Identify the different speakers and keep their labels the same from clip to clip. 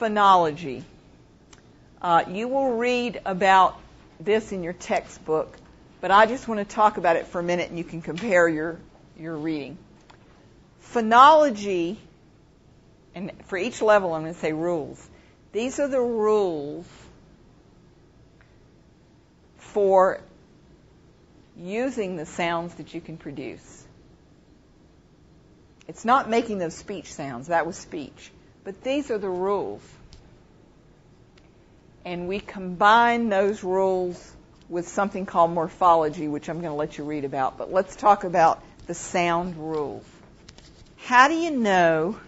Speaker 1: Phonology. You will read about this in your textbook, but I just want to talk about it for a minute and you can compare your reading. Phonology, and for each level I'm going to say rules. These are the rules for using the sounds that you can produce. It's not making those speech sounds. That was speech. But these are the rules. And we combine those rules with something called morphology, which I'm going to let you read about. But let's talk about the sound rules. How do you know?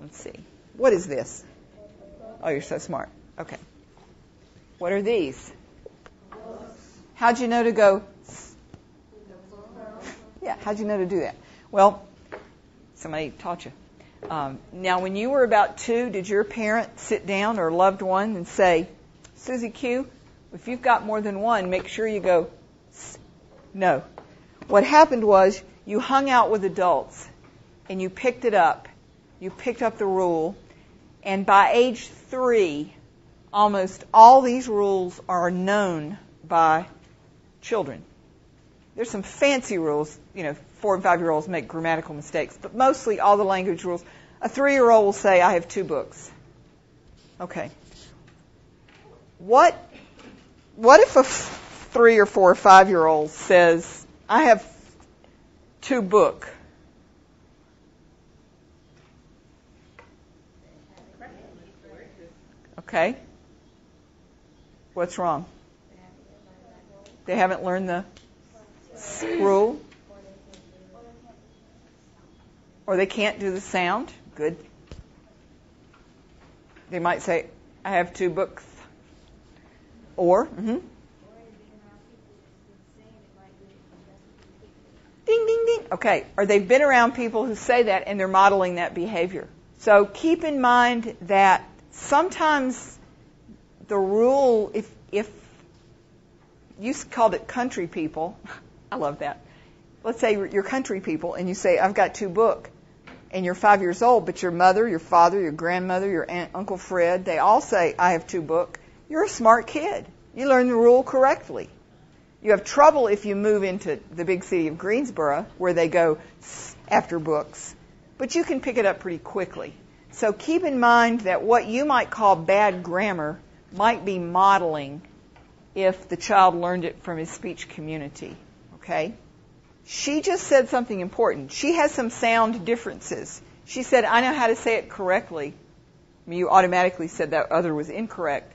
Speaker 1: Let's see. What is this? Oh, you're so smart. Okay. What are these? How'd you know to go? Yeah, how'd you know to do that? Well, somebody taught you. Now, when you were about 2, did your parent sit down or loved one and say, Susie Q, if you've got more than one, make sure you go, no. What happened was you hung out with adults and you picked it up. You picked up the rule. And by age 3, almost all these rules are known by children. There's some fancy rules, 4 and 5-year-olds make grammatical mistakes, but mostly all the language rules. A 3-year-old will say, I have 2 books. Okay. What if a 3 or 4 or 5-year-old says, I have 2 books? Okay. What's wrong? They haven't learned the rule? Or they can't do the sound? Good. They might say, I have 2 books. Or, ding, ding, ding. Okay. Or they've been around people who say that and they're modeling that behavior. So keep in mind that sometimes the rule, if you called it country people, I love that. Let's say you're country people and you say, I've got 2 books, and you're 5 years old, but your mother, your father, your grandmother, your aunt, Uncle Fred, they all say, I have 2 books. You're a smart kid. You learn the rule correctly. You have trouble if you move into the big city of Greensboro, where they go after books, but you can pick it up pretty quickly. So keep in mind that what you might call bad grammar might be modeling if the child learned it from his speech community. Okay? She just said something important. She has some sound differences. She said, I know how to say it correctly. I mean, you automatically said that other was incorrect.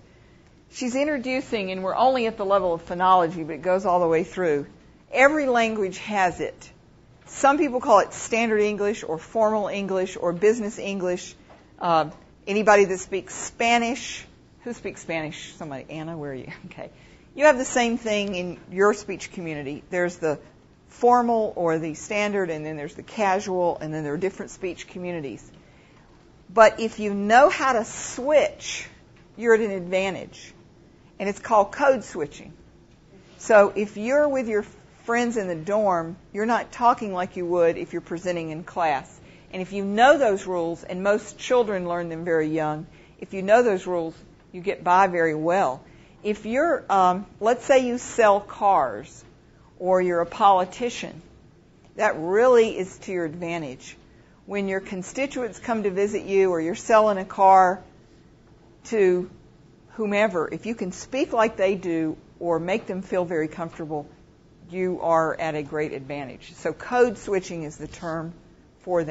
Speaker 1: She's introducing, and we're only at the level of phonology, but it goes all the way through. Every language has it. Some people call it standard English or formal English or business English. Anybody that speaks Spanish. Who speaks Spanish? Somebody. Anna, where are you? Okay. You have the same thing in your speech community. There's the formal or the standard, and then there's the casual, and then there are different speech communities. But if you know how to switch, you're at an advantage. And it's called code switching. So if you're with your friends in the dorm, you're not talking like you would if you're presenting in class. And if you know those rules, and most children learn them very young, if you know those rules, you get by very well. If you're, let's say you sell cars, or you're a politician, that really is to your advantage. When your constituents come to visit you, or you're selling a car to whomever, if you can speak like they do or make them feel very comfortable, you are at a great advantage. So code switching is the term for that.